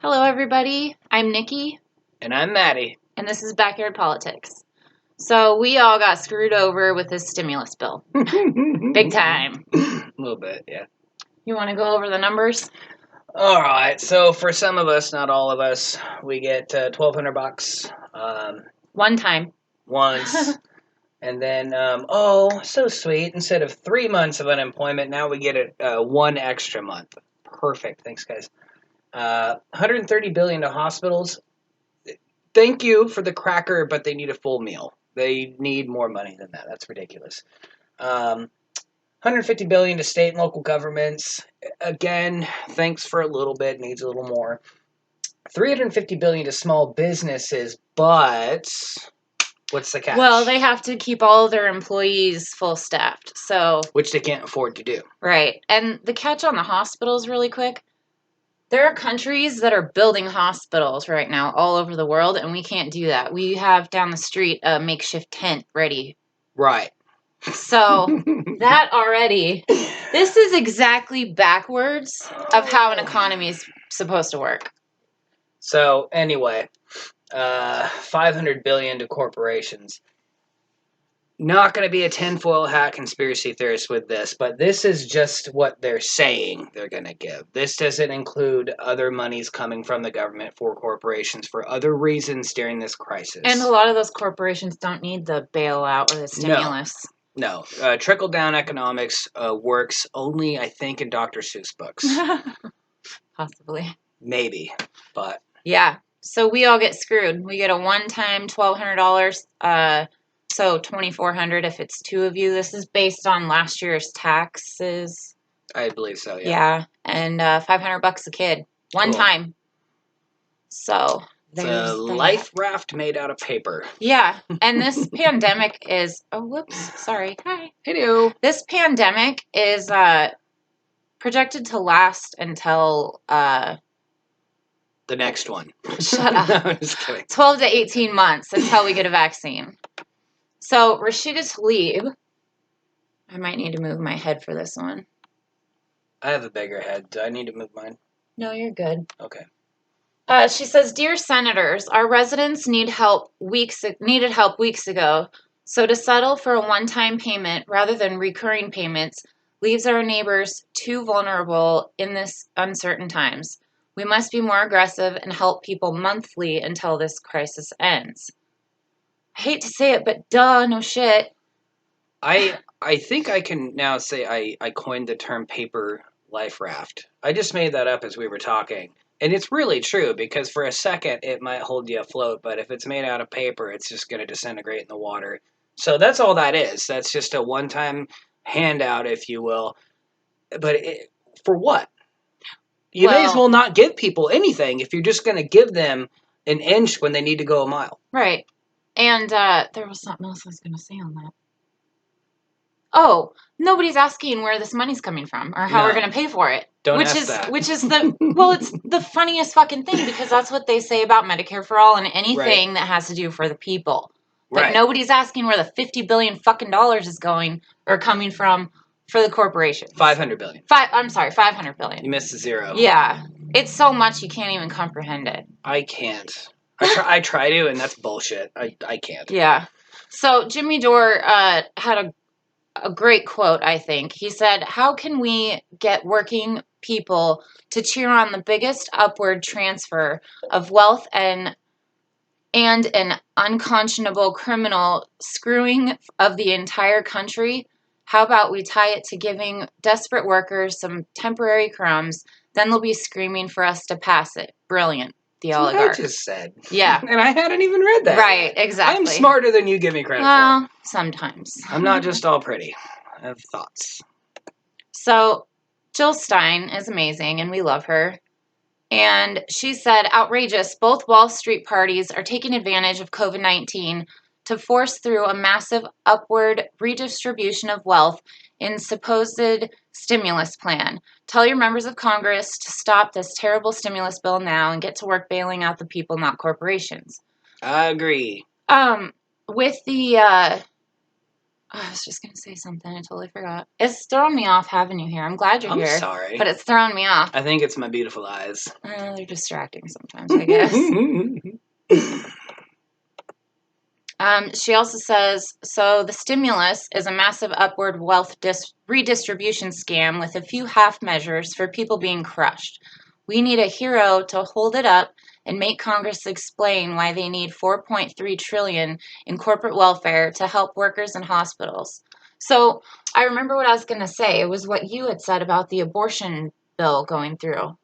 Hello, everybody. I'm Nikki, And I'm Matty. and this is Backyard Politics. So we all got screwed over with this stimulus bill. Big time. A little bit, yeah. You want to go over the numbers? All right. So for some of us, not all of us, we get $1,200 One time. once, and then so sweet. Instead of 3 months of unemployment, now we get it 1 extra month. Perfect. Thanks, guys. $130 billion to hospitals. Thank you for the cracker, but they need a full meal. They need more money than that. That's ridiculous. 150 billion to state and local governments. Again, thanks for a little bit, needs a little more. 350 billion to small businesses, but what's the catch? Well, they have to keep all their employees full staffed. Which they can't afford to do. Right. And the catch on the hospitals, really quick. There are countries that are building hospitals right now all over the world, and we can't do that. We have down the street a makeshift tent ready. Right. So that already, this is exactly backwards of how an economy is supposed to work. So anyway, 500 billion to corporations. Not going to be a tinfoil hat conspiracy theorist with this, but this is just what they're saying they're going to give. This doesn't include other monies coming from the government for corporations for other reasons during this crisis. And a lot of those corporations don't need the bailout or the stimulus. No. Trickle-down economics works only, I think, in Dr. Seuss books. Possibly. Maybe, but... Yeah, so we all get screwed. We get a one-time $1,200, so $2,400 if it's two of you. This is based on last year's taxes. I believe so, yeah. Yeah, and $500 a kid. One time. So... It's a life raft made out of paper. Yeah, and this pandemic is... Oh, whoops. Sorry. Hi. Hello. This pandemic is projected to last until... the next one. Shut up. No, I'm just kidding. 12 to 18 months until we get a vaccine. So, Rashida Tlaib... I might need to move my head for this one. I have a bigger head. Do I need to move mine? No, you're good. Okay. She says, "Dear Senators, our residents needed help weeks ago, so to settle for a one-time payment rather than recurring payments leaves our neighbors too vulnerable in this uncertain times. We must be more aggressive and help people monthly until this crisis ends." I hate to say it, but duh, no shit. I think I can now say I coined the term paper life raft. I just made that up as we were talking. And it's really true, because for a second it might hold you afloat, but if it's made out of paper, it's just going to disintegrate in the water. So that's all that is. That's just a one-time handout, if you will. But for what? You may as well not give people anything if you're just going to give them an inch when they need to go a mile. Right. And there was something else I was going to say on that. Oh, nobody's asking where this money's coming from or how we're going to pay for it. Don't ask that. Which is it's the funniest fucking thing, because that's what they say about Medicare for All and anything that has to do for the people. But nobody's asking where the $50 billion fucking dollars is going or coming from for the corporations. 500 billion. I'm sorry, 500 billion. You missed a zero. Yeah. It's so much you can't even comprehend it. I can't. I try to, and that's bullshit. I can't. Yeah. So Jimmy Dore had a great quote, I think. He said, "How can we get working people to cheer on the biggest upward transfer of wealth and an unconscionable criminal screwing of the entire country? How about we tie it to giving desperate workers some temporary crumbs, then they'll be screaming for us to pass it. Brilliant." The oligarch. What I just said. Yeah. And I hadn't even read that. Right, exactly. I'm smarter than you give me credit for. Sometimes. I'm not just all pretty. I have thoughts. So, Jill Stein is amazing, and we love her. And she said, "Outrageous, both Wall Street parties are taking advantage of COVID-19 to force through a massive upward redistribution of wealth in supposed stimulus plan. Tell your members of Congress to stop this terrible stimulus bill now and get to work bailing out the people, not corporations." I agree. With the I was just going to say something. I totally forgot. It's throwing me off having you here. I'm glad you're I'm here. sorry. But it's throwing me off. I think it's my beautiful eyes. They're distracting sometimes, I guess. She also says, so the stimulus is a massive upward wealth redistribution scam with a few half measures for people being crushed. We need a hero to hold it up and make Congress explain why they need 4.3 trillion in corporate welfare to help workers in hospitals. So I remember what I was going to say. It was what you had said about the abortion bill going through.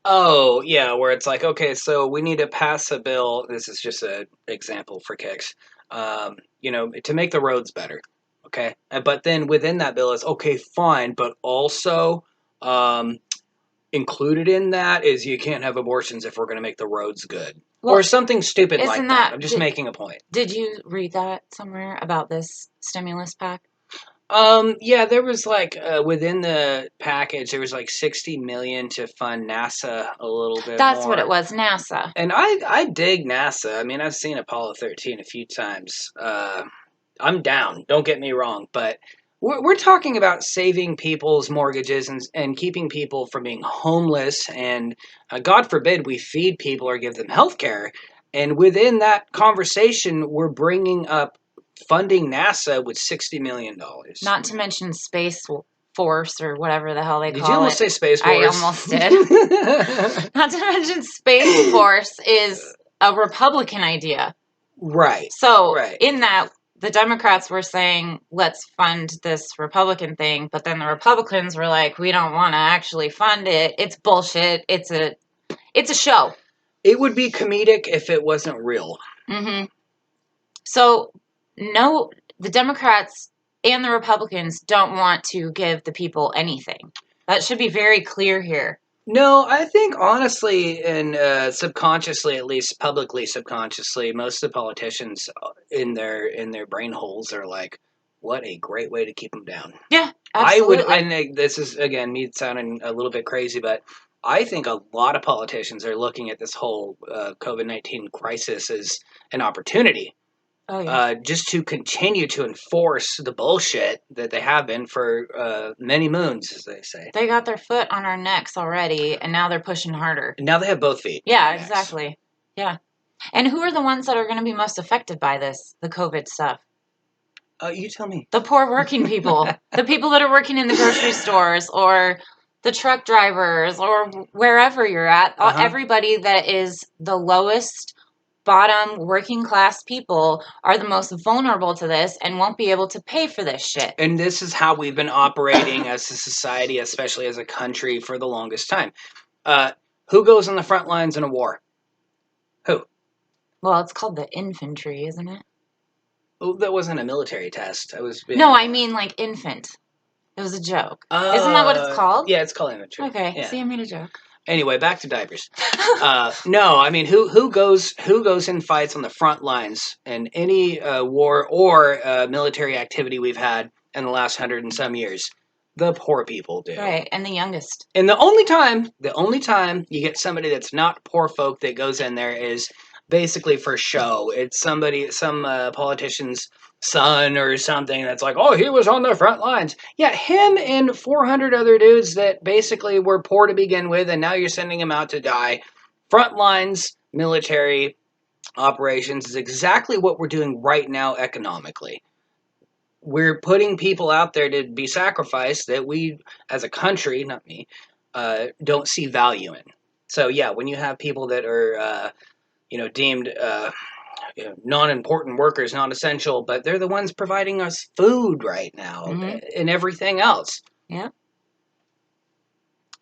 Oh, yeah, where it's like, okay, so we need to pass a bill. This is just an example for kicks. To make the roads better. Okay. But then within that bill is, okay, fine, but also included in that is you can't have abortions if we're going to make the roads good. Well, or something stupid like that. I'm just making a point. Did you read that somewhere about this stimulus pack? Yeah, there was within the package, there was 60 million to fund NASA a little bit. That's what it was, NASA. And I dig NASA. I mean, I've seen Apollo 13 a few times. I'm down. Don't get me wrong, but we're talking about saving people's mortgages and keeping people from being homeless. And God forbid we feed people or give them health care. And within that conversation, we're bringing up funding NASA with $60 million. Not to mention Space Force or whatever the hell they call it. Did you almost say Space Force? I almost did. Not to mention Space Force is a Republican idea. Right. So in that, the Democrats were saying, let's fund this Republican thing. But then the Republicans were like, we don't want to actually fund it. It's bullshit. It's a show. It would be comedic if it wasn't real. Mm-hmm. So, no, the Democrats and the Republicans don't want to give the people anything. That should be very clear here. No, I think honestly and subconsciously, at least publicly subconsciously, most of the politicians in their brain holes are like, what a great way to keep them down. Yeah, absolutely. I think this is, again, me sounding a little bit crazy, but I think a lot of politicians are looking at this whole COVID-19 crisis as an opportunity. Oh, yeah. Just to continue to enforce the bullshit that they have been for many moons, as they say. They got their foot on our necks already, and now they're pushing harder. And now they have both feet. Yeah, exactly. Yeah. And who are the ones that are going to be most affected by this, the COVID stuff? You tell me. The poor working people. The people that are working in the grocery stores or the truck drivers or wherever you're at. Uh-huh. Everybody that is the lowest bottom working class people are the most vulnerable to this and won't be able to pay for this shit. And this is how we've been operating as a society, especially as a country, for the longest time. Who goes on the front lines in a war? Who? Well, it's called the infantry, isn't it? Oh, that wasn't a military test. No, I mean like infant. It was a joke. Isn't that what it's called? Yeah, it's called infantry. Okay, yeah. See, I made a joke. Anyway, back to diapers. No, I mean, who goes in fights on the front lines in any war or military activity we've had in the last 100 and some years? The poor people do. Right, and the youngest. And the only time you get somebody that's not poor folk that goes in there is basically for show. It's some politician's son or something that's like, oh, he was on the front lines. Yeah, him and 400 other dudes that basically were poor to begin with, and now you're sending them out to die. Front lines, military operations is exactly what we're doing right now economically. We're putting people out there to be sacrificed that we, as a country, not me, don't see value in. So yeah, when you have people that are, deemed non-important workers, non-essential, but they're the ones providing us food right now and everything else. Yeah.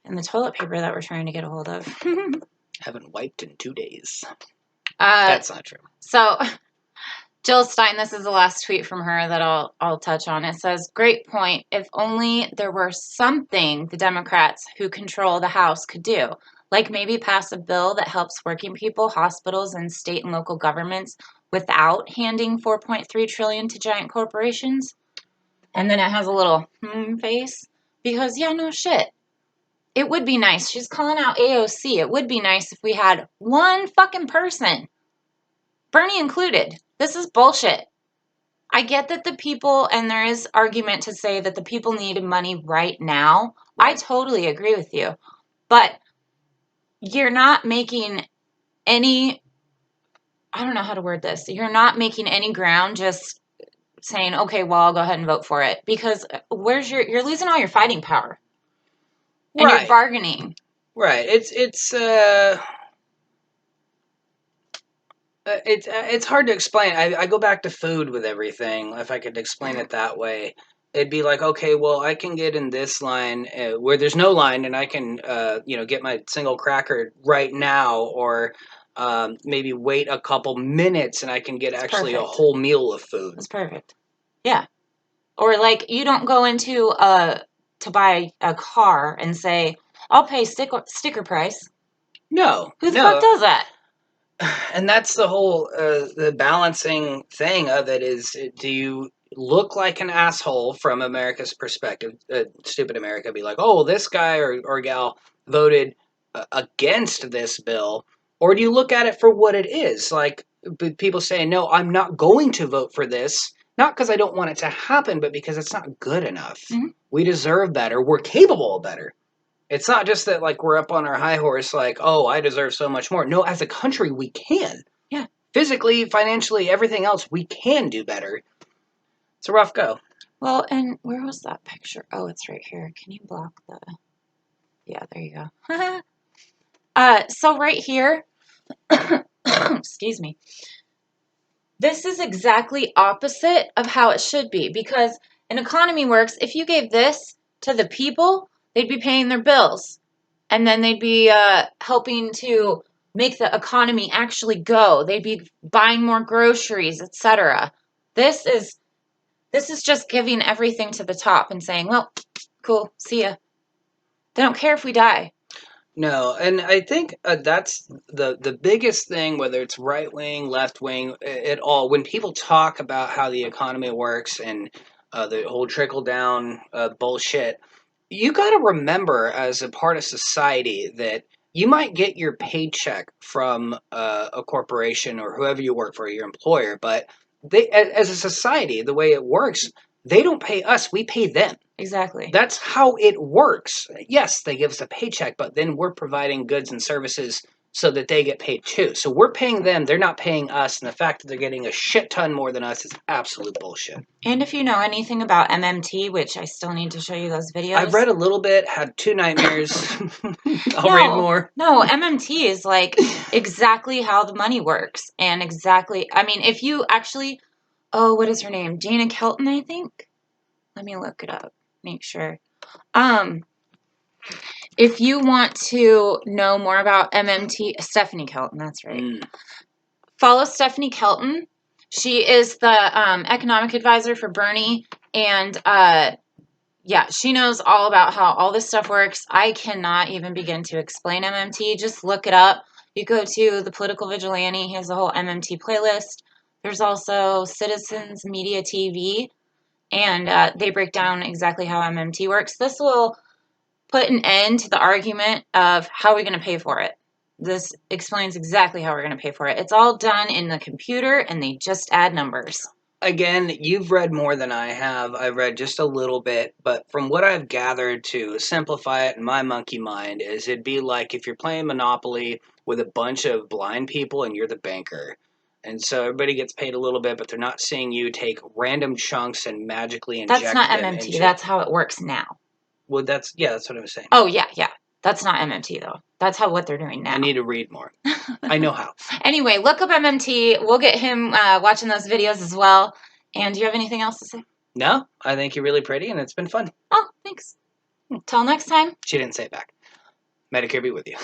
And the toilet paper that we're trying to get a hold of. Haven't wiped in 2 days. That's not true. So, Jill Stein, this is the last tweet from her that I'll touch on. It says, great point. If only there were something the Democrats who control the House could do. Like maybe pass a bill that helps working people, hospitals, and state and local governments without handing $4.3 trillion to giant corporations. And then it has a little face. Because, yeah, no shit. It would be nice. She's calling out AOC. It would be nice if we had one fucking person, Bernie included. This is bullshit. I get that the people, and there is argument to say that the people need money right now. I Right. totally agree with you. But you're not making any, I don't know how to word this. You're not making any ground just saying, okay, well, I'll go ahead and vote for it. Because you're losing all your fighting power and you're Right. bargaining. Right. It's hard to explain. I go back to food with everything. If I could explain it that way, it'd be like, okay, well, I can get in this line where there's no line, and I can, get my single cracker right now, or maybe wait a couple minutes, and I can get It's actually a perfect. whole meal of food. That's perfect. Yeah. Or like you don't go into to buy a car and say, I'll pay sticker price. No, Who the fuck no, does that? and that's the whole the balancing thing of it is, do you look like an asshole from America's perspective? Stupid America be like, oh, this guy or gal voted against this bill, or do you look at it for what it is? Like people say, no, I'm not going to vote for this, not because I don't want it to happen, but because it's not good enough. Mm-hmm. We deserve better, we're capable of better. It's not just that like we're up on our high horse, like, oh, I deserve so much more. No, as a country, we can. Yeah. Physically, financially, everything else, we can do better. It's a rough go. Well, and where was that picture? Oh, it's right here. Can you block the? Yeah, there you go. So right here, excuse me. This is exactly opposite of how it should be because an economy works. If you gave this to the people, they'd be paying their bills, and then they'd be helping to make the economy actually go. They'd be buying more groceries, etc. This is just giving everything to the top and saying, "Well, cool, see ya." They don't care if we die. No, and I think that's the biggest thing, whether it's right wing, left wing, it all. When people talk about how the economy works and the whole trickle down bullshit, you got to remember as a part of society that you might get your paycheck from a corporation or whoever you work for, your employer, but as a society, the way it works, they don't pay us; we pay them. Exactly. That's how it works. Yes, they give us a paycheck, but then we're providing goods and services so that they get paid too. So we're paying them, they're not paying us, and the fact that they're getting a shit ton more than us is absolute bullshit. And if you know anything about MMT, which I still need to show you those videos. I've read a little bit, had 2 nightmares. I'll read more. No, MMT is like exactly how the money works. And exactly, I mean, if you actually, oh, what is her name? Jana Kelton, I think. Let me look it up, make sure. If you want to know more about MMT, Stephanie Kelton, that's right. Follow Stephanie Kelton. She is the economic advisor for Bernie, and yeah, she knows all about how all this stuff works. I cannot even begin to explain MMT. Just look it up. You go to the Political Vigilante. He has a whole MMT playlist. There's also Citizens Media TV, and they break down exactly how MMT works. This will put an end to the argument of how are we going to pay for it. This explains exactly how we're going to pay for it. It's all done in the computer, and they just add numbers. Again, you've read more than I have. I've read just a little bit, but from what I've gathered, to simplify it in my monkey mind, is it'd be like if you're playing Monopoly with a bunch of blind people and you're the banker. And so everybody gets paid a little bit, but they're not seeing you take random chunks and magically inject That's not them MMT. into. That's how it works now. Well, that's what I was saying. Oh, yeah. That's not MMT, though. That's what they're doing now. I need to read more. I know how. Anyway, look up MMT. We'll get him watching those videos as well. And do you have anything else to say? No, I think you're really pretty, and it's been fun. Oh, thanks. Till next time. She didn't say it back. Medicare be with you.